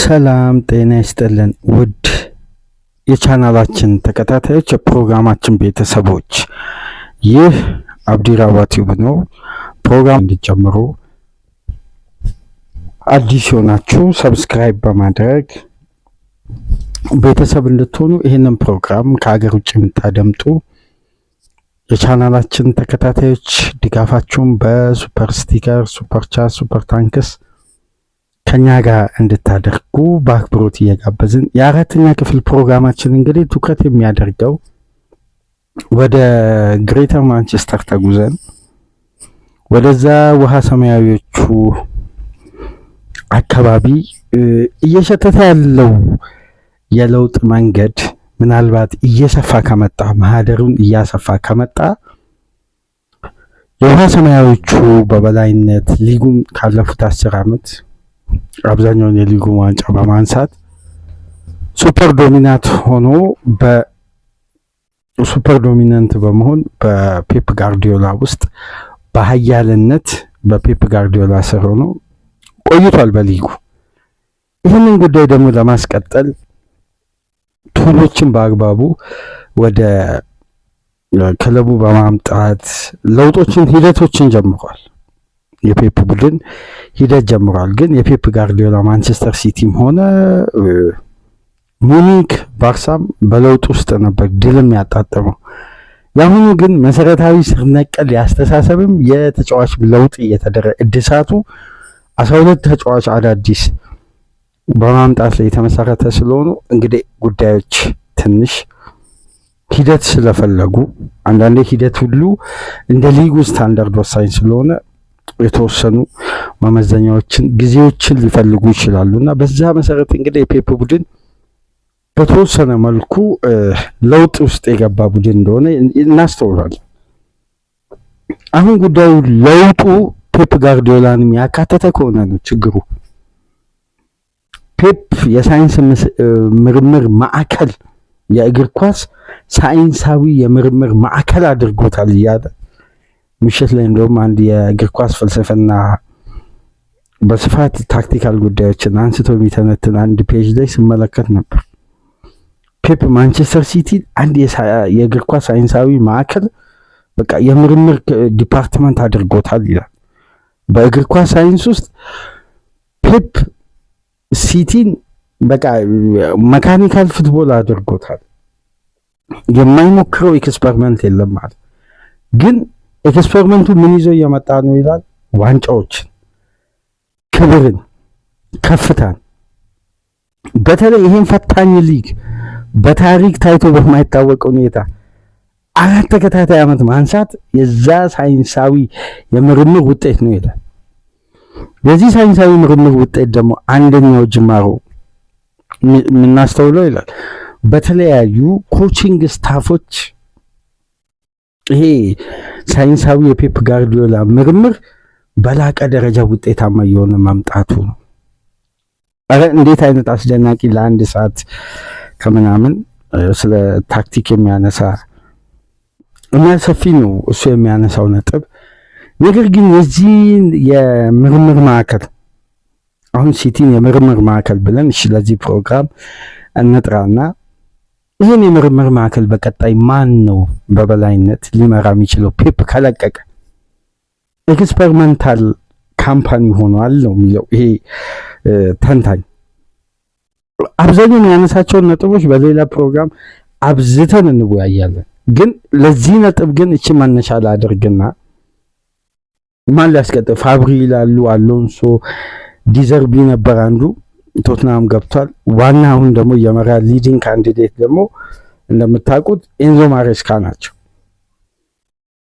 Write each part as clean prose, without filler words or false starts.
ሰላም ጤና ይስጥልን ውድ የቻናላችን ተከታታዮች የፕሮግራማችን ቤተሰቦች፣ ይህ አብዲራዋ ቲዩብ ነው። ፕሮግራም እንዲጀምሩ አዲስ ሆናችሁ ሰብስክራይብ በማድረግ ቤተሰብ እንድትሆኑ ይህንን ፕሮግራም ከሀገር ውጭ የምታደምጡ የቻናላችን ተከታታዮች ድጋፋችሁን በሱፐር ስቲከር፣ ሱፐር ቻት፣ ሱፐር ታንክስ ከኛ ጋር እንድታደርጉ በአክብሮት እየጋበዝን የአራተኛ ክፍል ፕሮግራማችን እንግዲህ ትኩረት የሚያደርገው ወደ ግሬተር ማንቸስተር ተጉዘን ወደዛ ውሃ ሰማያዊዎቹ አካባቢ እየሸተተ ያለው የለውጥ መንገድ ምናልባት እየሰፋ ከመጣ ማህደሩን እያሰፋ ከመጣ የውሃ ሰማያዊዎቹ በበላይነት ሊጉን ካለፉት 10 ዓመት አብዛኛውን የሊጉ ዋንጫ በማንሳት ሱፐር ዶሚናንት ሆኖ በሱፐር ዶሚናንት በመሆን በፔፕ ጋርዲዮላ ውስጥ በኃያልነት በፔፕ ጋርዲዮላ ስር ሆኖ ቆይቷል በሊጉ። ይህንን ጉዳይ ደግሞ ለማስቀጠል ቱሎችን በአግባቡ ወደ ክለቡ በማምጣት ለውጦችን ሂደቶችን ጀምሯል። የፔፕ ቡድን ሂደት ጀምሯል። ግን የፔፕ ጋርዲዮላ ማንቸስተር ሲቲም ሆነ ሙኒክ ባርሳም በለውጥ ውስጥ ነበር ድልም ያጣጠመው። የአሁኑ ግን መሰረታዊ ስር ነቀል ያስተሳሰብም የተጫዋች ለውጥ እየተደረገ እድሳቱ 12 ተጫዋች አዳዲስ በማምጣት ላይ የተመሰረተ ስለሆኑ እንግዲህ ጉዳዮች ትንሽ ሂደት ስለፈለጉ አንዳንዴ ሂደት ሁሉ እንደ ሊጉ ስታንዳርድ ወሳኝ ስለሆነ የተወሰኑ መመዘኛዎችን ጊዜዎችን ሊፈልጉ ይችላሉ እና በዛ መሰረት እንግዲህ የፔፕ ቡድን በተወሰነ መልኩ ለውጥ ውስጥ የገባ ቡድን እንደሆነ እናስተውላለን። አሁን ጉዳዩ ለውጡ ፔፕ ጋርዲዮላንም ያካተተ ከሆነ ነው ችግሩ። ፔፕ የሳይንስ ምርምር ማዕከል የእግር ኳስ ሳይንሳዊ የምርምር ማዕከል አድርጎታል እያለ ምሽት ላይ እንደውም አንድ የእግር ኳስ ፍልስፍና በስፋት ታክቲካል ጉዳዮችን አንስቶ የሚተነትን አንድ ፔጅ ላይ ስመለከት ነበር። ፔፕ ማንቸስተር ሲቲ አንድ የእግር ኳስ ሳይንሳዊ ማዕከል በቃ የምርምር ዲፓርትመንት አድርጎታል ይላል። በእግር ኳስ ሳይንስ ውስጥ ፔፕ ሲቲን በቃ መካኒካል ፉትቦል አድርጎታል። የማይሞክረው ኤክስፐሪመንት የለም ማለት ግን ኤክስፐሪመንቱ ምን ይዞ እየመጣ ነው ይላል? ዋንጫዎችን፣ ክብርን፣ ከፍታን። በተለይ ይሄን ፈታኝ ሊግ በታሪክ ታይቶ በማይታወቅ ሁኔታ 4 ተከታታይ ዓመት ማንሳት የዛ ሳይንሳዊ የምርምር ውጤት ነው ይላል። የዚህ ሳይንሳዊ ምርምር ውጤት ደግሞ አንደኛው ጅማሮ የምናስተውለው ይላል በተለያዩ ኮቺንግ ስታፎች ይሄ ሳይንሳዊ የፔፕ ጋርዲዮላ ምርምር በላቀ ደረጃ ውጤታማ የሆነ ማምጣቱ ነው። አረ እንዴት አይነት አስደናቂ ለአንድ ሰዓት ከምናምን ስለ ታክቲክ የሚያነሳ እና ሰፊ ነው እሱ የሚያነሳው ነጥብ። ነገር ግን የዚህ የምርምር ማዕከል አሁን ሲቲን የምርምር ማዕከል ብለን እሺ ለዚህ ፕሮግራም እንጥራና ይህን የምርምር ማዕከል በቀጣይ ማን ነው በበላይነት ሊመራ የሚችለው? ፔፕ ከለቀቀ ኤክስፐሪመንታል ካምፓኒ ሆኗል ነው የሚለው ይሄ ተንታኝ። አብዛኛው የሚያነሳቸውን ነጥቦች በሌላ ፕሮግራም አብዝተን እንወያያለን። ግን ለዚህ ነጥብ ግን እቺ መነሻ ላድርግና ማን ሊያስቀጥል ፋብሪ ይላሉ፣ አሎንሶ፣ ዲዘርቢ ነበር አንዱ ቶትናም ገብቷል። ዋና አሁን ደግሞ የመራ ሊዲንግ ካንዲዴት ደግሞ እንደምታውቁት ኤንዞ ማሬስካ ናቸው።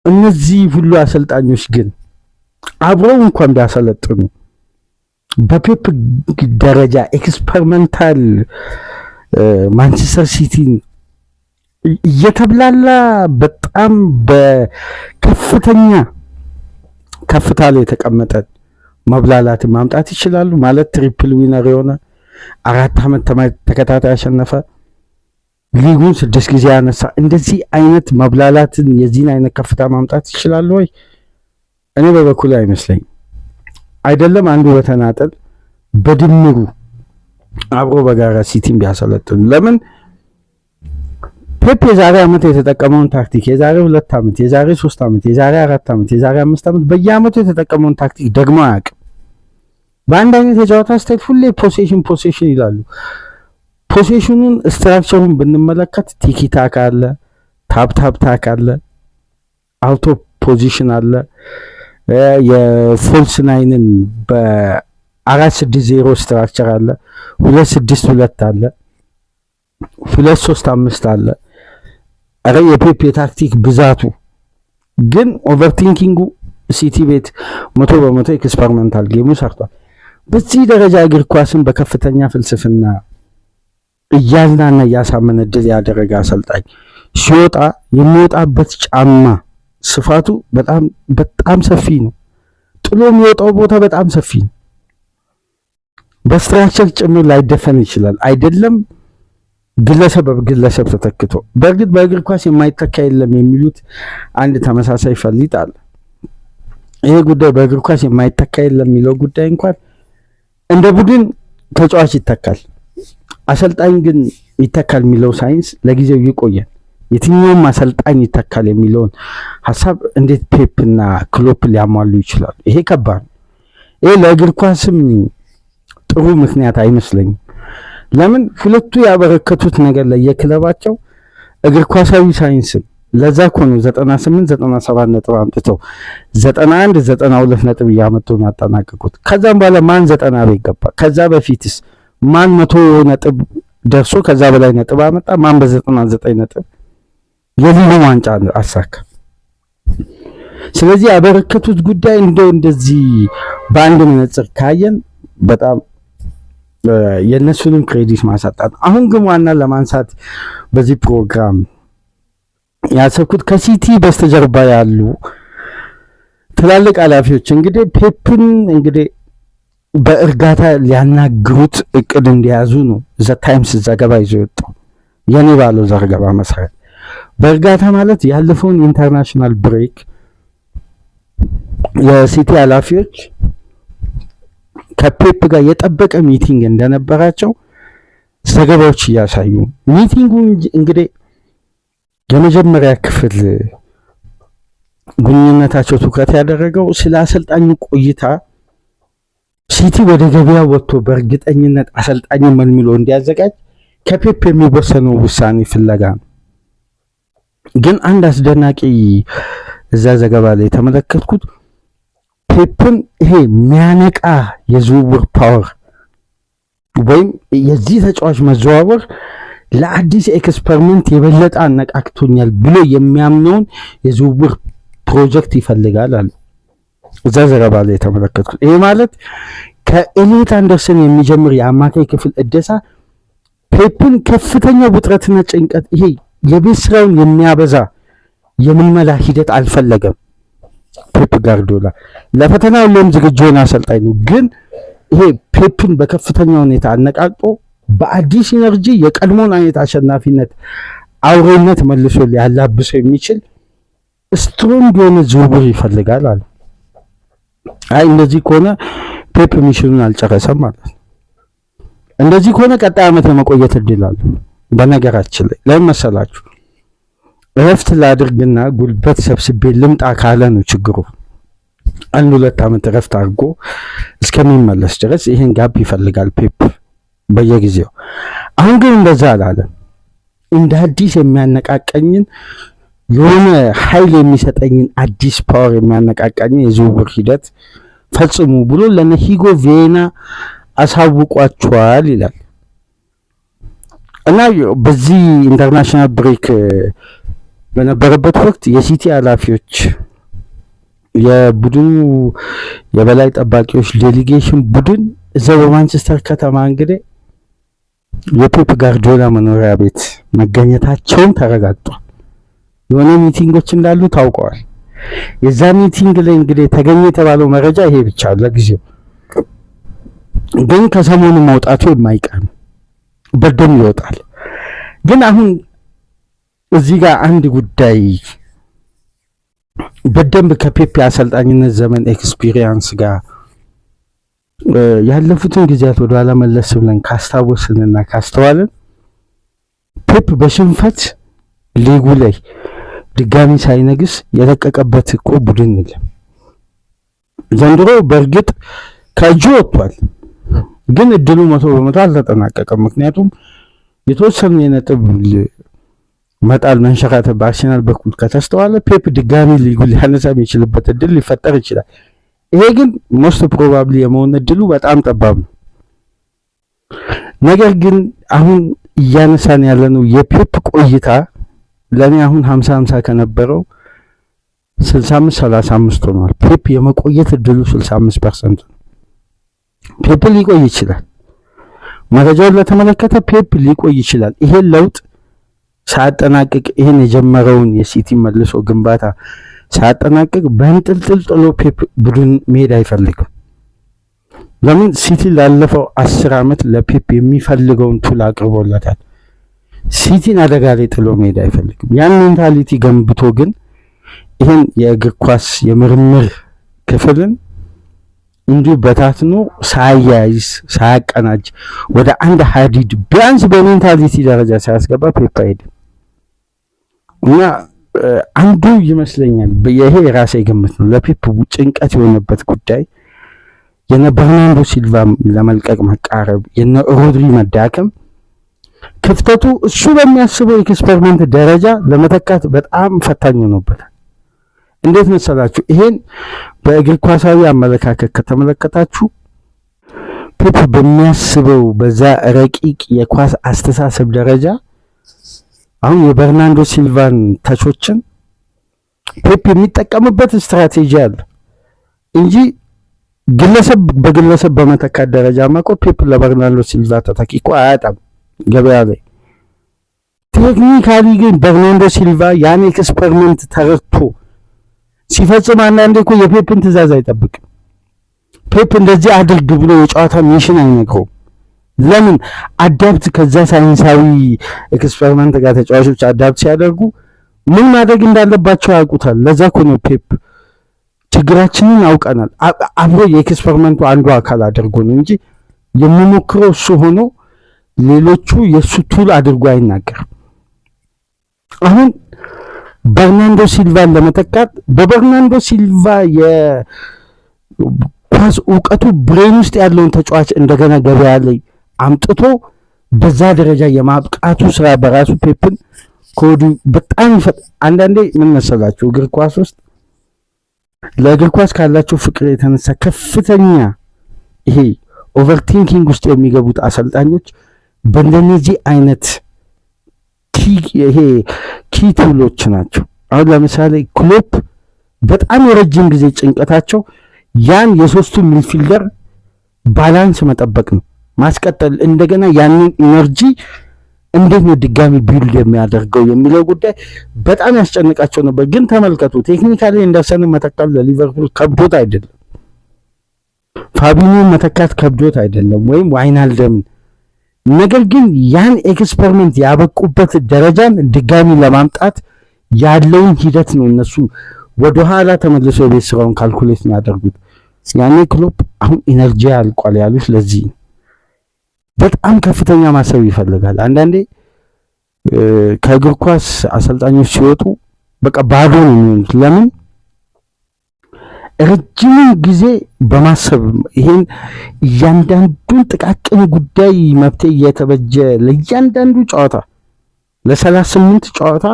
እነዚህ ሁሉ አሰልጣኞች ግን አብረው እንኳን ቢያሰለጥኑ በፔፕ ደረጃ ኤክስፐሪመንታል ማንቸስተር ሲቲን እየተብላላ በጣም በከፍተኛ ከፍታ ላይ የተቀመጠ መብላላት ማምጣት ይችላሉ ማለት ትሪፕል ዊነር የሆነ 4 ዓመት ተከታታይ ያሸነፈ ሊጉን 6 ጊዜ ያነሳ እንደዚህ አይነት መብላላትን የዚህን አይነት ከፍታ ማምጣት ይችላሉ ወይ? እኔ በበኩሌ አይመስለኝም። አይደለም አንዱ በተናጠል በድምሩ አብሮ በጋራ ሲቲም ቢያሰለጥኑ። ለምን ፔፕ የዛሬ ዓመት የተጠቀመውን ታክቲክ የዛሬ 2 ዓመት፣ የዛሬ 3 ዓመት፣ የዛሬ 4 ዓመት፣ የዛሬ 5 ዓመት በየዓመቱ የተጠቀመውን ታክቲክ ደግሞ አያውቅም። በአንድ አይነት የጨዋታ ስታይል ሁሌ ፖሴሽን ይላሉ። ፖሴሽኑን ስትራክቸሩን ብንመለከት ቲኪታክ አለ፣ ታፕ አለ፣ አውቶ ፖዚሽን አለ፣ የፎልስ ናይንን በ4-6-0 ስትራክቸር አለ፣ 2-6-2 አለ፣ 2-3-5 አለ። አረ የፔፕ የታክቲክ ብዛቱ ግን ኦቨርቲንኪንጉ ሲቲ ቤት 100% ኤክስፐሪመንታል ጌሙ ሰርቷል። በዚህ ደረጃ እግር ኳስን በከፍተኛ ፍልስፍና እያዝናና እያሳመነ ድል ያደረገ አሰልጣኝ ሲወጣ የሚወጣበት ጫማ ስፋቱ በጣም ሰፊ ነው። ጥሎ የሚወጣው ቦታ በጣም ሰፊ ነው። በስትራክቸር ጭምር ላይደፈን ይችላል። አይደለም ግለሰብ ተተክቶ። በእርግጥ በእግር ኳስ የማይተካ የለም የሚሉት አንድ ተመሳሳይ ፈሊጥ አለ። ይሄ ጉዳይ በእግር ኳስ የማይተካ የለም የሚለው ጉዳይ እንኳን እንደ ቡድን ተጫዋች ይተካል፣ አሰልጣኝ ግን ይተካል የሚለው ሳይንስ ለጊዜው ይቆያል። የትኛውም አሰልጣኝ ይተካል የሚለውን ሐሳብ እንዴት ፔፕና ክሎፕ ሊያሟሉ ይችላሉ? ይሄ ከባድ ነው። ይሄ ለእግር ኳስም ጥሩ ምክንያት አይመስለኝም። ለምን ሁለቱ ያበረከቱት ነገር ለየክለባቸው እግር ኳሳዊ ሳይንስም ለዛ እኮ ነው 98 97 ነጥብ አምጥተው 91 92 ነጥብ እያመጡ ያጠናቀቁት። ከዛም በኋላ ማን 90 ቤት ገባ? ከዛ በፊትስ ማን 100 ነጥብ ደርሶ ከዛ በላይ ነጥብ አመጣ? ማን በ99 ነጥብ የሊጉን ዋንጫ አሳካ? ስለዚህ ያበረከቱት ጉዳይ እንደዚህ በአንድ መነጽር ካየን በጣም የነሱንም ክሬዲት ማሳጣት። አሁን ግን ዋና ለማንሳት በዚህ ፕሮግራም ያሰብኩት ከሲቲ በስተጀርባ ያሉ ትላልቅ ኃላፊዎች እንግዲህ ፔፕን በእርጋታ ሊያናግሩት እቅድ እንዲያዙ ነው ዘ ታይምስ ዘገባ ይዞ የወጣው። የኔ ባለው ዘገባ መሰረት በእርጋታ ማለት ያለፈውን ኢንተርናሽናል ብሬክ የሲቲ ኃላፊዎች ከፔፕ ጋር የጠበቀ ሚቲንግ እንደነበራቸው ዘገባዎች እያሳዩ ሚቲንጉ እንግዲህ የመጀመሪያ ክፍል ግንኙነታቸው ትኩረት ያደረገው ስለ አሰልጣኙ ቆይታ ሲቲ ወደ ገበያ ወጥቶ በእርግጠኝነት አሰልጣኝ መልምሎ እንዲያዘጋጅ ከፔፕ የሚወሰነው ውሳኔ ፍለጋ ነው። ግን አንድ አስደናቂ እዛ ዘገባ ላይ የተመለከትኩት ፔፕን ይሄ የሚያነቃ የዝውውር ፓወር ወይም የዚህ ተጫዋች መዘዋወር ለአዲስ ኤክስፐሪመንት የበለጠ አነቃቅቶኛል ብሎ የሚያምነውን የዝውውር ፕሮጀክት ይፈልጋል አለ እዛ ዘገባ ላይ የተመለከትኩት። ይሄ ማለት ከኤሊት አንደርሰን የሚጀምር የአማካይ ክፍል እደሳ ፔፕን ከፍተኛ ውጥረትና ጭንቀት ይሄ የቤት ስራውን የሚያበዛ የምልመላ ሂደት አልፈለገም። ፔፕ ጋርዲዮላ ለፈተና ሁሉም ዝግጁ የሆነ አሰልጣኝ ነው። ግን ይሄ ፔፕን በከፍተኛ ሁኔታ አነቃቅጦ በአዲስ ኢነርጂ የቀድሞውን አይነት አሸናፊነት አውሬነት መልሶ ሊያላብሰው የሚችል ስትሮንግ የሆነ ዝውውር ይፈልጋል አለ። አይ እንደዚህ ከሆነ ፔፕ ሚሽኑን አልጨረሰም ማለት ነው። እንደዚህ ከሆነ ቀጣይ ዓመት የመቆየት እድል አለ። በነገራችን ላይ ለምን መሰላችሁ? እረፍት ላድርግና ጉልበት ሰብስቤ ልምጣ ካለ ነው ችግሩ። 1-2 ዓመት እረፍት አድርጎ እስከሚመለስ ድረስ ይሄን ጋፕ ይፈልጋል ፔፕ በየጊዜው። አሁን ግን እንደዛ አላለም። እንደ አዲስ የሚያነቃቀኝን የሆነ ኃይል የሚሰጠኝን አዲስ ፓወር የሚያነቃቃኝን የዝውውር ሂደት ፈጽሙ ብሎ ለነሂጎ ቬና አሳውቋቸዋል ይላል። እና በዚህ ኢንተርናሽናል ብሬክ በነበረበት ወቅት የሲቲ ኃላፊዎች የቡድኑ የበላይ ጠባቂዎች ዴሊጌሽን ቡድን እዛው በማንቸስተር ከተማ እንግዲህ የፔፕ ጋርዲዮላ መኖሪያ ቤት መገኘታቸውን ተረጋግጧል። የሆነ ሚቲንጎች እንዳሉ ታውቀዋል። የዛ ሚቲንግ ላይ እንግዲህ ተገኘ የተባለው መረጃ ይሄ ብቻ ለጊዜው፣ ግን ከሰሞኑ መውጣቱ የማይቀር ነው። በደም ይወጣል። ግን አሁን እዚህ ጋር አንድ ጉዳይ በደንብ ከፔፕ አሰልጣኝነት ዘመን ኤክስፒሪየንስ ጋር ያለፉትን ጊዜያት ወደ ኋላ መለስ ብለን ካስታወስንና ካስተዋልን ፔፕ በሽንፈት ሊጉ ላይ ድጋሚ ሳይነግስ የለቀቀበት እኮ ቡድን የለም። ዘንድሮ በእርግጥ ከእጁ ወጥቷል፣ ግን እድሉ 100% አልተጠናቀቀም። ምክንያቱም የተወሰኑ የነጥብ መጣል መንሸራተት በአርሰናል በኩል ከተስተዋለ ፔፕ ድጋሚ ሊጉ ሊያነሳ የሚችልበት እድል ሊፈጠር ይችላል። ይሄ ግን ሞስት ፕሮባብሊ የመሆን እድሉ በጣም ጠባብ ነው። ነገር ግን አሁን እያነሳን ያለነው የፔፕ ቆይታ ለኔ አሁን 50-50 ከነበረው 65-35 ሆኗል። ፔፕ የመቆየት እድሉ 65% ነው። ፔፕ ሊቆይ ይችላል። መረጃውን ለተመለከተ ፔፕ ሊቆይ ይችላል። ይሄን ለውጥ ሳያጠናቅቅ ይሄን የጀመረውን የሲቲ መልሶ ግንባታ ሳያጠናቅቅ በእንጥልጥል ጥሎ ፔፕ ቡድን መሄድ አይፈልግም። ለምን? ሲቲ ላለፈው 10 ዓመት ለፔፕ የሚፈልገውን ቱል አቅርቦለታል። ሲቲን አደጋ ላይ ጥሎ መሄድ አይፈልግም። ያን ሜንታሊቲ ገንብቶ ግን ይህን የእግር ኳስ የምርምር ክፍልን እንዲሁ በታትኖ ሳያይዝ ሳያቀናጅ ወደ አንድ ሀዲድ ቢያንስ በሜንታሊቲ ደረጃ ሳያስገባ ፔፕ አይሄድም እና አንዱ ይመስለኛል ይሄ የራሴ ግምት ነው ለፔፕ ጭንቀት የሆነበት ጉዳይ የነ በርናንዶ ሲልቫ ለመልቀቅ መቃረብ፣ የነ ሮድሪ መዳከም ክፍተቱ እሱ በሚያስበው ኤክስፐሪመንት ደረጃ ለመተካት በጣም ፈታኝ ሆኖበታል። እንዴት መሰላችሁ? ይሄን በእግር ኳሳዊ አመለካከት ከተመለከታችሁ ፔፕ በሚያስበው በዛ ረቂቅ የኳስ አስተሳሰብ ደረጃ አሁን የበርናንዶ ሲልቫን ተቾችን ፔፕ የሚጠቀምበት ስትራቴጂ አለ እንጂ ግለሰብ በግለሰብ በመተካት ደረጃ ማቆ ፔፕ ለበርናንዶ ሲልቫ ተተኪ እኮ አያጣም ገበያ ላይ። ቴክኒካሊ ግን በርናንዶ ሲልቫ ያን ኤክስፐሪመንት ተረድቶ ሲፈጽም አንዳንዴ እኮ የፔፕን ትእዛዝ አይጠብቅም። ፔፕ እንደዚህ አድርግ ብሎ የጨዋታ ሚሽን አይነግረውም። ለምን? አዳፕት ከዛ ሳይንሳዊ ኤክስፐሪመንት ጋር ተጫዋቾች አዳፕት ሲያደርጉ ምን ማድረግ እንዳለባቸው ያውቁታል። ለዛ እኮ ነው ፔፕ ችግራችንን አውቀናል አብሮ የኤክስፐሪመንቱ አንዱ አካል አድርጎ ነው እንጂ የሚሞክረው እሱ ሆኖ ሌሎቹ የሱ ቱል አድርጎ አይናገርም። አሁን በርናንዶ ሲልቫን ለመተካት በበርናንዶ ሲልቫ የኳስ እውቀቱ ብሬን ውስጥ ያለውን ተጫዋች እንደገና ገበያ ላይ አምጥቶ በዛ ደረጃ የማብቃቱ ስራ በራሱ ፔፕን ኮዱ በጣም አንዳንዴ ምን መሰላችሁ እግር ኳስ ውስጥ ለእግር ኳስ ካላቸው ፍቅር የተነሳ ከፍተኛ ይሄ ኦቨርቲንኪንግ ውስጥ የሚገቡት አሰልጣኞች በእንደዚህ አይነት ኪ ቱሎች ናቸው። አሁን ለምሳሌ ክሎፕ በጣም የረጅም ጊዜ ጭንቀታቸው ያን የሶስቱን ሚድፊልደር ባላንስ መጠበቅ ነው፣ ማስቀጠል እንደገና ያንን ኢነርጂ እንዴት ነው ድጋሚ ቢልድ የሚያደርገው የሚለው ጉዳይ በጣም ያስጨንቃቸው ነበር። ግን ተመልከቱ ቴክኒካሊ እንደርሰንን መተካት ለሊቨርፑል ከብዶት አይደለም፣ ፋቢኞን መተካት ከብዶት አይደለም፣ ወይም ዋይናልደምን። ነገር ግን ያን ኤክስፐሪመንት ያበቁበት ደረጃን ድጋሚ ለማምጣት ያለውን ሂደት ነው እነሱ ወደኋላ ተመልሶ የቤት ስራውን ካልኩሌት የሚያደርጉት። ያኔ ክሎፕ አሁን ኢነርጂ አልቋል ያሉት ለዚህ በጣም ከፍተኛ ማሰብ ይፈልጋል። አንዳንዴ ከእግር ኳስ አሰልጣኞች ሲወጡ በቃ ባዶ ነው የሚሆኑት። ለምን? ረጅም ጊዜ በማሰብ ይሄን እያንዳንዱን ጥቃቅን ጉዳይ መፍትሄ እየተበጀ ለእያንዳንዱ ጨዋታ ለ38 ጨዋታ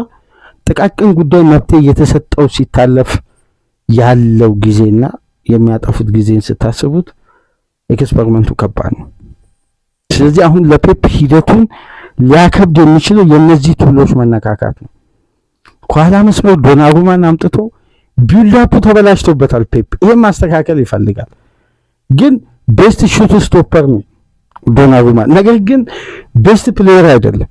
ጥቃቅን ጉዳይ መፍትሄ እየተሰጠው ሲታለፍ ያለው ጊዜና የሚያጠፉት ጊዜን ስታስቡት ኤክስፐሪመንቱ ከባድ ነው። ስለዚህ አሁን ለፔፕ ሂደቱን ሊያከብድ የሚችለው የነዚህ ቱሎች መነካካት ነው። ከኋላ መስመር ዶናሩማን አምጥቶ ቢልዳፑ ተበላሽቶበታል ፔፕ። ይሄን ማስተካከል ይፈልጋል። ግን ቤስት ሹት ስቶፐር ነው ዶናሩማ፣ ነገር ግን ቤስት ፕሌየር አይደለም።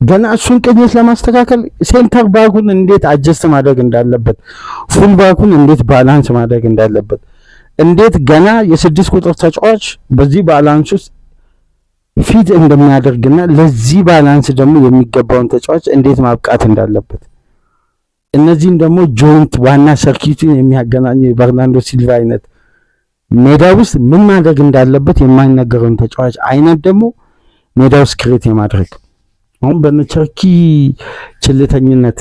ገና እሱን ቅኝት ለማስተካከል ሴንተር ባኩን እንዴት አጀስት ማድረግ እንዳለበት፣ ፉል ባኩን እንዴት ባላንስ ማድረግ እንዳለበት፣ እንዴት ገና የ6 ቁጥር ተጫዋች በዚህ ባላንስ ውስጥ ፊት እንደሚያደርግና ለዚህ ባላንስ ደግሞ የሚገባውን ተጫዋች እንዴት ማብቃት እንዳለበት፣ እነዚህም ደግሞ ጆይንት ዋና ሰርኪቱን የሚያገናኙ የበርናንዶ ሲልቫ አይነት ሜዳ ውስጥ ምን ማድረግ እንዳለበት የማይነገረውን ተጫዋች አይነት ደግሞ ሜዳ ውስጥ ክሬት የማድረግ አሁን በነቸርኪ ችልተኝነት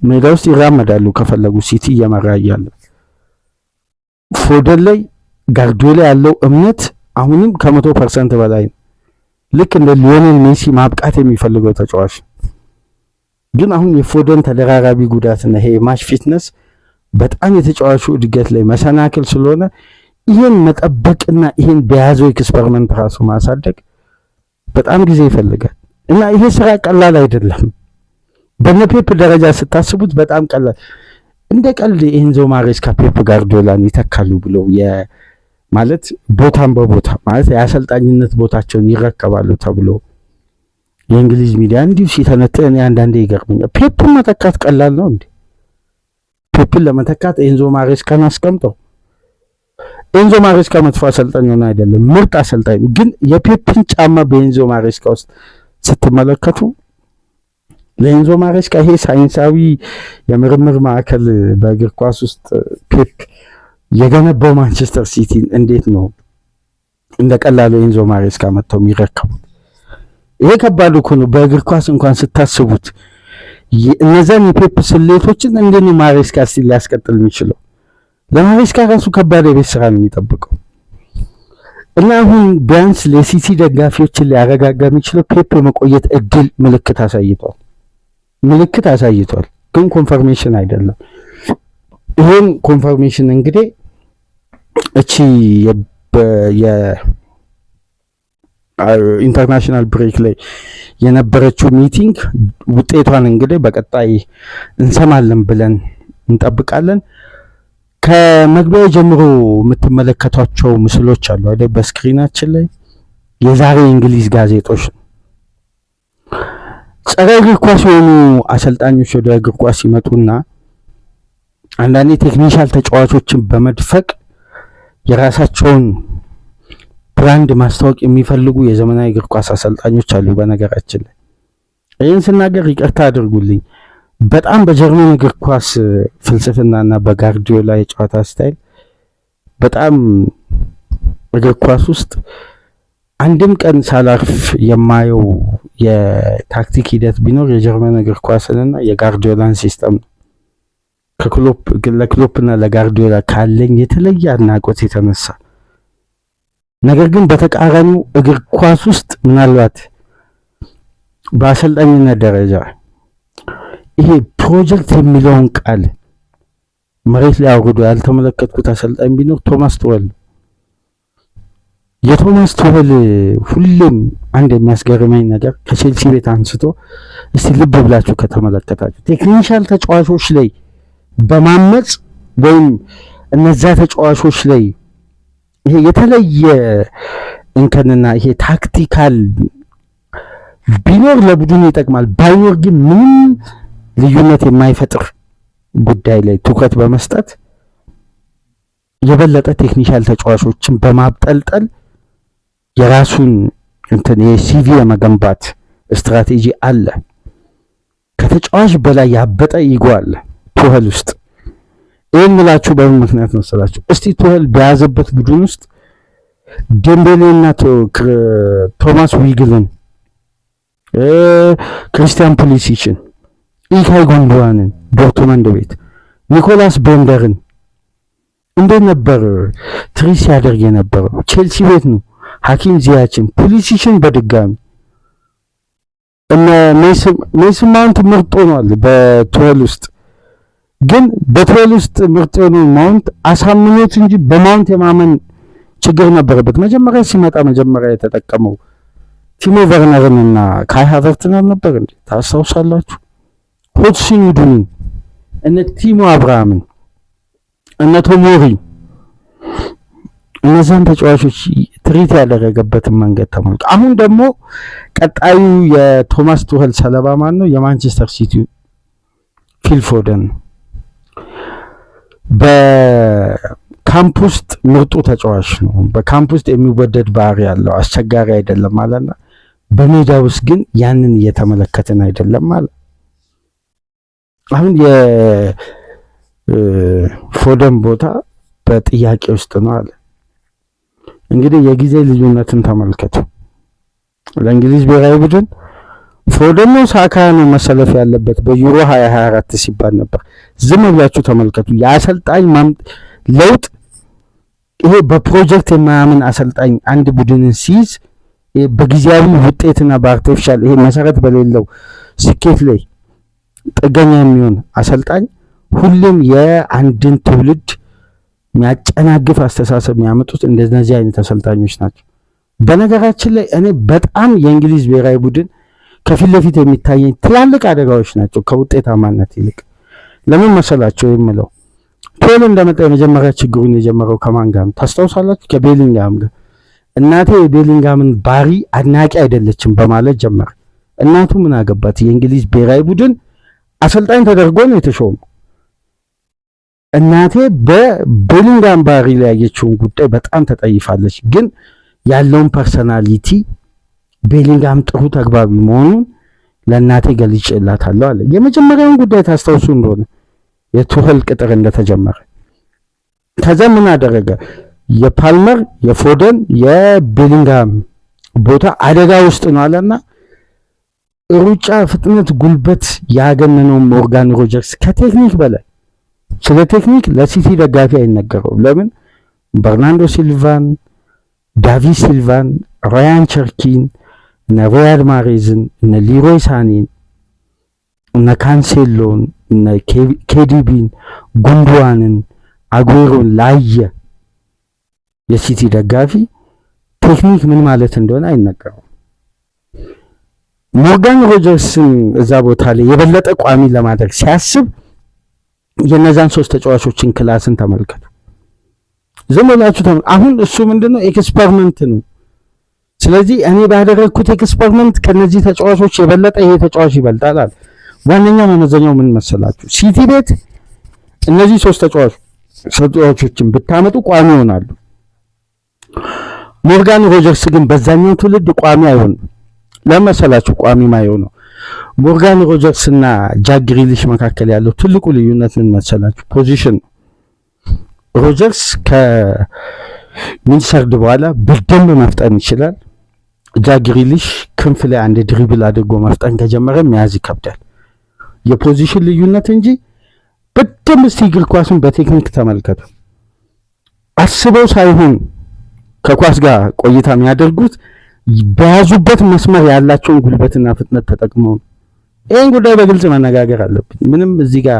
ሜዳ ውስጥ ይራመዳሉ ከፈለጉ ሲቲ እየመራ እያለ ፎደን ላይ ጋርዲዮላ ያለው እምነት አሁንም ከ100% በላይ ነው። ልክ እንደ ሊዮኔል ሜሲ ማብቃት የሚፈልገው ተጫዋች ግን አሁን የፎደን ተደራራቢ ጉዳትና ይሄ ማች ፊትነስ በጣም የተጫዋቹ እድገት ላይ መሰናክል ስለሆነ ይሄን መጠበቅና ይሄን በያዘው ኤክስፐሪመንት ራሱ ማሳደግ በጣም ጊዜ ይፈልጋል እና ይሄ ስራ ቀላል አይደለም። በነ ፔፕ ደረጃ ስታስቡት በጣም ቀላል እንደ ቀልድ ኤንዞ ማሬስካ ፔፕ ጋርዲዮላን ይተካሉ ብለው ማለት ቦታን በቦታ ማለት የአሰልጣኝነት ቦታቸውን ይረከባሉ ተብሎ የእንግሊዝ ሚዲያ እንዲሁ ሲተነተን አንዳንዴ ይገርመኛል። ፔፕን መተካት ቀላል ነው እንዴ? ፔፕን ለመተካት ኤንዞ ማሬስካን አስቀምጠው። ኤንዞ ማሬስካ መጥፎ አሰልጣኝ ሆነ አይደለም፣ ምርጥ አሰልጣኝ ግን የፔፕን ጫማ በኤንዞ ማሬስካ ውስጥ ስትመለከቱ ለኤንዞ ማሬስካ ይሄ ሳይንሳዊ የምርምር ማዕከል በእግር ኳስ ውስጥ ፔፕ የገነባው ማንቸስተር ሲቲን እንዴት ነው እንደ ቀላሉ ኤንዞ ማሬስካ መጥተው የሚረከቡት? ይሄ ከባድ እኮ ነው። በእግር ኳስ እንኳን ስታስቡት እነዛን የፔፕ ስሌቶችን እንዴት ነው ማሬስካ ሲል ሊያስቀጥል የሚችለው? ለማሬስካ ራሱ ከባድ የቤት ስራ ነው የሚጠብቀው። እና አሁን ቢያንስ ለሲቲ ደጋፊዎችን ሊያረጋጋ የሚችለው ፔፕ የመቆየት እድል ምልክት አሳይቷል፣ ግን ኮንፈርሜሽን አይደለም። ይሄን ኮንፈርሜሽን እንግዲህ እቺ የኢንተርናሽናል ብሬክ ላይ የነበረችው ሚቲንግ ውጤቷን እንግዲህ በቀጣይ እንሰማለን ብለን እንጠብቃለን። ከመግቢያው ጀምሮ የምትመለከቷቸው ምስሎች አሉ አይደል? በስክሪናችን ላይ የዛሬ እንግሊዝ ጋዜጦች ጸረ እግር ኳስ የሆኑ አሰልጣኞች ወደ እግር ኳስ ሲመጡና አንዳንዴ ቴክኒሻል ተጫዋቾችን በመድፈቅ የራሳቸውን ብራንድ ማስታወቅ የሚፈልጉ የዘመናዊ እግር ኳስ አሰልጣኞች አሉ። በነገራችን ላይ ይህን ስናገር ይቅርታ አድርጉልኝ። በጣም በጀርመን እግር ኳስ ፍልስፍናና በጋርዲዮላ የጨዋታ ስታይል በጣም እግር ኳስ ውስጥ አንድም ቀን ሳላርፍ የማየው የታክቲክ ሂደት ቢኖር የጀርመን እግር ኳስንና የጋርዲዮላን ሲስተም ነው። ለክሎፕና ለጋርዲዮላ ካለኝ የተለየ አድናቆት የተነሳ ነገር ግን በተቃራኒው እግር ኳስ ውስጥ ምናልባት በአሰልጣኝነት ደረጃ ይሄ ፕሮጀክት የሚለውን ቃል መሬት ላይ አውርዶ ያልተመለከትኩት አሰልጣኝ ቢኖር ቶማስ ቱኸል። የቶማስ ቱኸል ሁሌም አንድ የሚያስገርመኝ ነገር ከቼልሲ ቤት አንስቶ እስቲ ልብ ብላችሁ ከተመለከታችሁ ቴክኒሻል ተጫዋቾች ላይ በማመጽ ወይም እነዛ ተጫዋቾች ላይ ይሄ የተለየ እንከንና ይሄ ታክቲካል ቢኖር ለቡድኑ ይጠቅማል፣ ባይኖር ግን ምንም ልዩነት የማይፈጥር ጉዳይ ላይ ትኩረት በመስጠት የበለጠ ቴክኒሻል ተጫዋቾችን በማብጠልጠል የራሱን የሲቪ የመገንባት ስትራቴጂ አለ። ከተጫዋች በላይ ያበጠ ኢጎ አለ ቱኸል ውስጥ። ይህን ምላችሁ በምን ምክንያት ነው ስላችሁ፣ እስቲ ቱኸል በያዘበት ቡድን ውስጥ ዴምቤሌና ቶማስ ዊግልን፣ ክሪስቲያን ፑሊሲችን፣ ኢልካይ ጉንዶዋንን ዶርትመንድ ቤት ኒኮላስ ቤንደርን እንዴት ነበር ትሪት ሲያደርግ የነበረው? ቼልሲ ቤት ነው ሐኪም ዚያችን፣ ፑሊሲችን በድጋሚ እነ ሜሰን ማውንት ምርጥ ሆኗል በቱኸል ውስጥ። ግን በቱኸል ውስጥ ምርጥ የሆነው ማውንት አሳምኖት እንጂ በማውንት የማመን ችግር ነበረበት። መጀመሪያ ሲመጣ የተጠቀመው ቲሞ ቨርነርንና ካይ ሃቨርትን ነበር እንዴ? ታስታውሳላችሁ? ሆድሲን ኡዱኒን፣ እነ ቲሞ አብርሃምን፣ እነ ቶሞሪ እነዛን ተጫዋቾች ትሪት ያደረገበትን መንገድ ተመልከቱ። አሁን ደግሞ ቀጣዩ የቶማስ ቱኸል ሰለባ ማን ነው? የማንቸስተር ሲቲ ፊል ፎደን። በካምፕ ውስጥ ምርጡ ተጫዋች ነው። በካምፕ ውስጥ የሚወደድ ባህሪ ያለው አስቸጋሪ አይደለም ማለትና በሜዳ ውስጥ ግን ያንን እየተመለከትን አይደለም ማለት። አሁን የፎደን ቦታ በጥያቄ ውስጥ ነው አለ። እንግዲህ የጊዜ ልዩነትን ተመልከቱ። ለእንግሊዝ ብሔራዊ ቡድን ፎደን ነው ሳካ ነው መሰለፍ ያለበት በዩሮ 2024 ሲባል ነበር። ዝም ብላችሁ ተመልከቱ። የአሰልጣኝ ለውጥ ይሄ በፕሮጀክት የማያምን አሰልጣኝ አንድ ቡድንን ሲይዝ በጊዜያዊ ውጤትና በአርቲፊሻል ይሄ መሰረት በሌለው ስኬት ላይ ጥገኛ የሚሆን አሰልጣኝ ሁሉም የአንድን ትውልድ የሚያጨናግፍ አስተሳሰብ የሚያመጡት እንደነዚህ አይነት አሰልጣኞች ናቸው። በነገራችን ላይ እኔ በጣም የእንግሊዝ ብሔራዊ ቡድን ከፊት ለፊት የሚታየኝ ትላልቅ አደጋዎች ናቸው ከውጤታማነት ይልቅ። ለምን መሰላቸው የምለው ቶሎ እንደመጣ የመጀመሪያ ችግሩን የጀመረው ከማን ጋር ታስታውሳላችሁ? ከቤሊንጋም ጋር። እናቴ የቤሊንጋምን ባሪ አድናቂ አይደለችም በማለት ጀመረ። እናቱ ምን አገባት? የእንግሊዝ ብሔራዊ ቡድን አሰልጣኝ ተደርጎ ነው የተሾመው። እናቴ በቤሊንጋም ባሪ ላይ ያየችውን ጉዳይ በጣም ተጠይፋለች። ግን ያለውን ፐርሰናሊቲ ቤሊንጋም ጥሩ ተግባቢ መሆኑን ለእናቴ ገልጬላታለሁ አለ። የመጀመሪያውን ጉዳይ ታስታውሱ እንደሆነ የቱኸል ቅጥር እንደተጀመረ ከዛ ምን አደረገ? የፓልመር የፎደን የቤሊንጋም ቦታ አደጋ ውስጥ ነው አለና ሩጫ፣ ፍጥነት፣ ጉልበት ያገነነው ሞርጋን ሮጀርስ ከቴክኒክ በላይ ስለ ቴክኒክ ለሲቲ ደጋፊ አይነገረውም። ለምን? በርናንዶ ሲልቫን፣ ዳቪድ ሲልቫን፣ ራያን ቸርኪን፣ እነ ሪያድ ማሬዝን፣ እነ ሊሮይ ሳኔን፣ እነ ካንሴሎን፣ እነ ኬዲቢን፣ ጉንዱዋንን፣ አጉዌሮን ላየ የሲቲ ደጋፊ ቴክኒክ ምን ማለት እንደሆነ አይነገረውም። ሞርጋን ሮጀርስን እዛ ቦታ ላይ የበለጠ ቋሚ ለማድረግ ሲያስብ የነዛን ሶስት ተጫዋቾችን ክላስን ተመልከቱ። ዝም ብላችሁ አሁን እሱ ምንድነው ኤክስፐሪመንት ነው። ስለዚህ እኔ ባደረግኩት ኤክስፐሪመንት ከነዚህ ተጫዋቾች የበለጠ ይሄ ተጫዋች ይበልጣል አለ። ዋነኛ መመዘኛው ምን መሰላችሁ? ሲቲ ቤት እነዚህ ሶስት ተጫዋቾችን ብታመጡ ቋሚ ይሆናሉ። ሞርጋን ሮጀርስ ግን በዛኛው ትውልድ ቋሚ አይሆንም። ለመሰላችሁ ቋሚ ማይሆነው ሞርጋን ሮጀርስ እና ጃክ ግሪሊሽ መካከል ያለው ትልቁ ልዩነት ምን መሰላችሁ? ፖዚሽን ነው። ሮጀርስ ከሚንሰርድ በኋላ በደንብ መፍጠን ይችላል። ጃክ ግሪሊሽ ክንፍ ላይ አንድ ድሪብል አድርጎ መፍጠን ከጀመረ መያዝ ይከብዳል። የፖዚሽን ልዩነት እንጂ በደንብ እስቲ እግር ኳሱን በቴክኒክ ተመልከቱ። አስበው ሳይሆን ከኳስ ጋር ቆይታ የሚያደርጉት በያዙበት መስመር ያላቸውን ጉልበትና ፍጥነት ተጠቅመው ነው። ይሄን ጉዳይ በግልጽ መነጋገር አለብኝ። ምንም እዚህ ጋር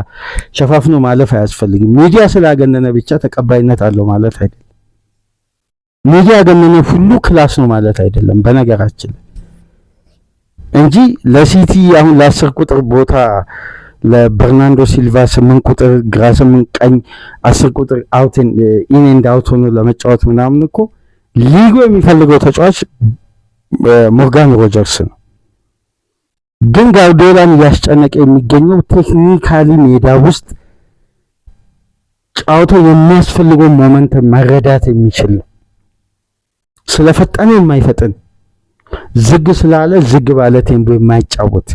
ሸፋፍኖ ማለፍ አያስፈልግም። ሚዲያ ስላገነነ ብቻ ተቀባይነት አለው ማለት አይደለም። ሚዲያ ያገነነ ሁሉ ክላስ ነው ማለት አይደለም በነገራችን እንጂ ለሲቲ አሁን ለ10 ቁጥር ቦታ ለበርናንዶ ሲልቫ 8 ቁጥር ግራ 8 ቀኝ 10 ቁጥር አውት ኢን ኤንድ አውት ሆኖ ለመጫወት ምናምን እኮ ሊጉ የሚፈልገው ተጫዋች ሞርጋን ሮጀርስ ነው። ግን ጋርዲዮላን እያስጨነቀ የሚገኘው ቴክኒካሊ ሜዳ ውስጥ ጫውተው የሚያስፈልገው ሞመንት መረዳት የሚችል ነው። ስለፈጠነ የማይፈጥን ዝግ ስላለ ዝግ ባለ ቴምቦ የማይጫወት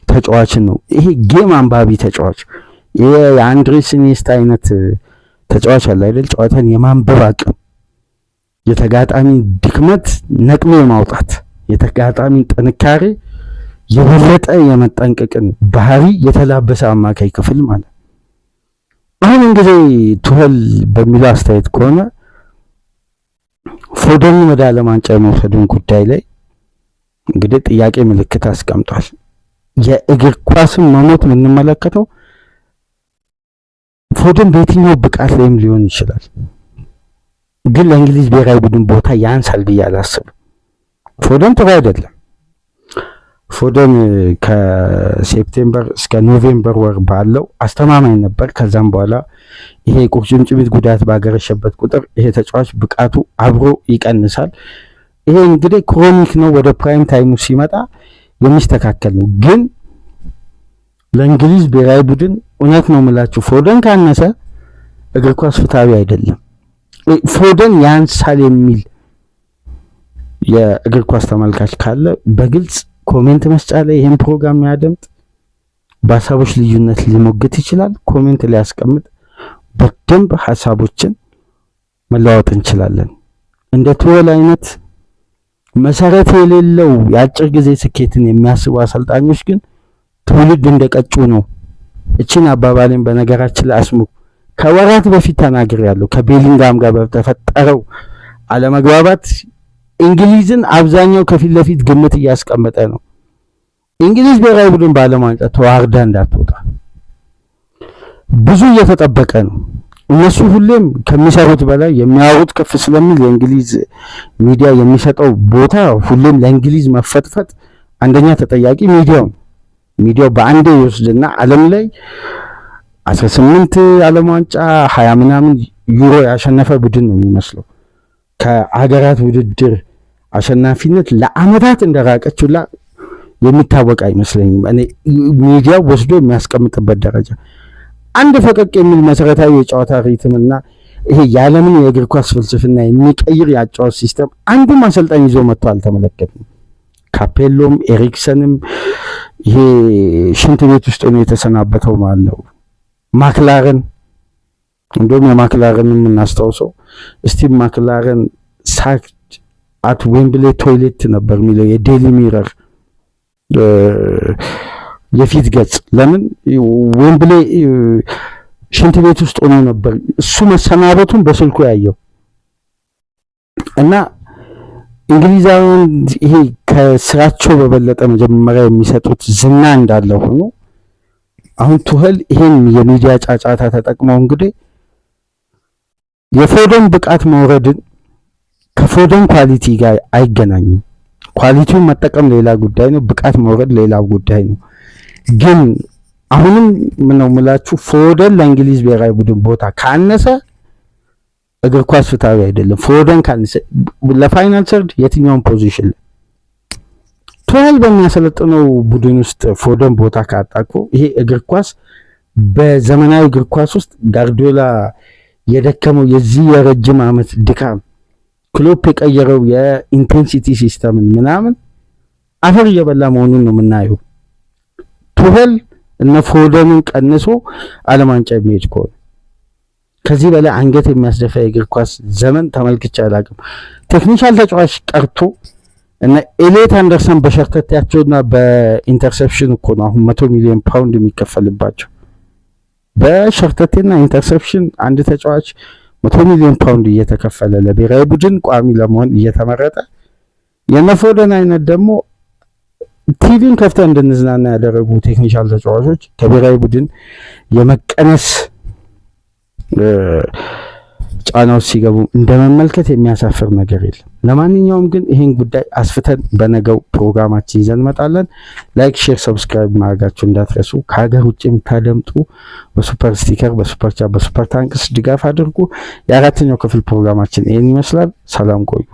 ተጫዋችን ነው። ይሄ ጌም አንባቢ ተጫዋች፣ ይሄ የአንድሬስ ኢኒየስታ አይነት ተጫዋች አለ አይደል? ጨዋታን የማንበብ አቅም፣ የተጋጣሚ ድክመት ነቅሎ የማውጣት የተጋጣሚን ጥንካሬ የበለጠ የመጠንቀቅን ባህሪ የተላበሰ አማካይ ክፍል ማለት። አሁን እንግዲህ ቱኸል በሚለው አስተያየት ከሆነ ፎደን ወደ ዓለም ዋንጫ የመውሰዱን ጉዳይ ላይ እንግዲህ ጥያቄ ምልክት አስቀምጧል። የእግር ኳስን መሞት የምንመለከተው ፎደን በየትኛው ብቃት ላይም ሊሆን ይችላል፣ ግን ለእንግሊዝ ብሔራዊ ቡድን ቦታ ያንሳል ብዬ አላስብም። ፎደን ጥሩ አይደለም። ፎደን ከሴፕቴምበር እስከ ኖቬምበር ወር ባለው አስተማማኝ ነበር። ከዛም በኋላ ይሄ ቁርጭምጭሚት ጉዳት ባገረሸበት ቁጥር ይሄ ተጫዋች ብቃቱ አብሮ ይቀንሳል። ይሄ እንግዲህ ክሮኒክ ነው። ወደ ፕራይም ታይሙ ሲመጣ የሚስተካከል ነው። ግን ለእንግሊዝ ብሔራዊ ቡድን እውነት ነው የምላችሁ ፎደን ካነሰ እግር ኳስ ፍትሃዊ አይደለም። ፎደን ያንሳል የሚል የእግር ኳስ ተመልካች ካለ በግልጽ ኮሜንት መስጫ ላይ ይሄን ፕሮግራም ያደምጥ፣ በሀሳቦች ልዩነት ሊሞግት ይችላል። ኮሜንት ላይ ያስቀምጥ። በደንብ ሀሳቦችን መለዋወጥ እንችላለን። እንደ ቱወል አይነት መሰረት የሌለው የአጭር ጊዜ ስኬትን የሚያስቡ አሰልጣኞች ግን ትውልድ እንደቀጩ ነው። እቺን አባባሌን በነገራችን ላይ አስሙ ከወራት በፊት ተናግሬያለሁ። ከቤሊንጋም ጋር በተፈጠረው አለመግባባት እንግሊዝን አብዛኛው ከፊት ለፊት ግምት እያስቀመጠ ነው። እንግሊዝ ብሔራዊ ቡድን በዓለም ዋንጫ ተዋርዳ እንዳትወጣ ብዙ እየተጠበቀ ነው። እነሱ ሁሌም ከሚሰሩት በላይ የሚያወሩት ከፍ ስለሚል የእንግሊዝ ሚዲያ የሚሰጠው ቦታ ሁሌም ለእንግሊዝ መፈጥፈጥ አንደኛ ተጠያቂ ሚዲያው በአንዴ ይወስድና ዓለም ላይ 18 ዓለም ዋንጫ 20 ምናምን ዩሮ ያሸነፈ ቡድን ነው የሚመስለው። ከሀገራት ውድድር አሸናፊነት ለአመታት እንደራቀችውላ የሚታወቅ አይመስለኝም። እኔ ሚዲያው ወስዶ የሚያስቀምጥበት ደረጃ አንድ ፈቀቅ የሚል መሰረታዊ የጨዋታ ሪትምና ይሄ የዓለምን የእግር ኳስ ፍልስፍና የሚቀይር የአጨዋወት ሲስተም አንዱም አሰልጣኝ ይዞ መጥቶ አልተመለከትንም። ካፔሎም ኤሪክሰንም ይሄ ሽንት ቤት ውስጥ ነው የተሰናበተው ማለት ነው። ማክላረን እንደውም የማክላረንን እናስታውሰው ስቲቭ ማክላረን ሳክ አት ዌምብሌ ቶይሌት ነበር የሚለው የዴሊ ሚረር የፊት ገጽ። ለምን ዌምብሌ ሽንት ቤት ውስጥ ሆኖ ነበር እሱ መሰናበቱን በስልኩ ያየው። እና እንግሊዛውያን ይሄ ከስራቸው በበለጠ መጀመሪያ የሚሰጡት ዝና እንዳለ ሆኖ አሁን ቱኸል ይሄን የሚዲያ ጫጫታ ተጠቅመው እንግዲህ የፎደን ብቃት መውረድን ከፎደን ኳሊቲ ጋር አይገናኝም። ኳሊቲውን መጠቀም ሌላ ጉዳይ ነው፣ ብቃት መውረድ ሌላ ጉዳይ ነው። ግን አሁንም ምነው ምላችሁ ፎደን ለእንግሊዝ ብሔራዊ ቡድን ቦታ ካነሰ እግር ኳስ ፍትሃዊ አይደለም። ፎደን ካነሰ ለፋይናል ሰርድ የትኛውን ፖዚሽን ቱኸል በሚያሰለጥነው ቡድን ውስጥ ፎደን ቦታ ካጣቆ ይሄ እግር ኳስ በዘመናዊ እግር ኳስ ውስጥ ጋርዲዮላ የደከመው የዚህ የረጅም ዓመት ድካም ክሎፕ የቀየረው የኢንቴንሲቲ ሲስተምን ምናምን አፈር እየበላ መሆኑን ነው የምናየው። ቱኸል እነ ፎደንን ቀንሶ ዓለም ዋንጫ የሚሄድ ከሆነ ከዚህ በላይ አንገት የሚያስደፋ የእግር ኳስ ዘመን ተመልክቼ አላውቅም። ቴክኒሻል ተጫዋች ቀርቶ እና ኤሌት አንደርሰን በሸርተቴያቸውና በኢንተርሴፕሽን እኮ ነው አሁን 100 ሚሊዮን ፓውንድ የሚከፈልባቸው። በሸርተቴና ኢንተርሴፕሽን አንድ ተጫዋች 100 ሚሊዮን ፓውንድ እየተከፈለ ለብሔራዊ ቡድን ቋሚ ለመሆን እየተመረጠ የነፎደን አይነት ደግሞ ቲቪን ከፍተን እንድንዝናና ያደረጉ ቴክኒሻል ተጫዋቾች ከብሔራዊ ቡድን የመቀነስ ጫናው ሲገቡ እንደመመልከት የሚያሳፍር ነገር የለም። ለማንኛውም ግን ይሄን ጉዳይ አስፍተን በነገው ፕሮግራማችን ይዘን እንመጣለን። ላይክ፣ ሼር፣ ሰብስክራይብ ማድረጋችሁ እንዳትረሱ። ከሀገር ውጭ የምታደምጡ በሱፐር ስቲከር፣ በሱፐር ቻት፣ በሱፐር ታንክስ ድጋፍ አድርጉ። የአራተኛው ክፍል ፕሮግራማችን ይሄን ይመስላል። ሰላም ቆዩ።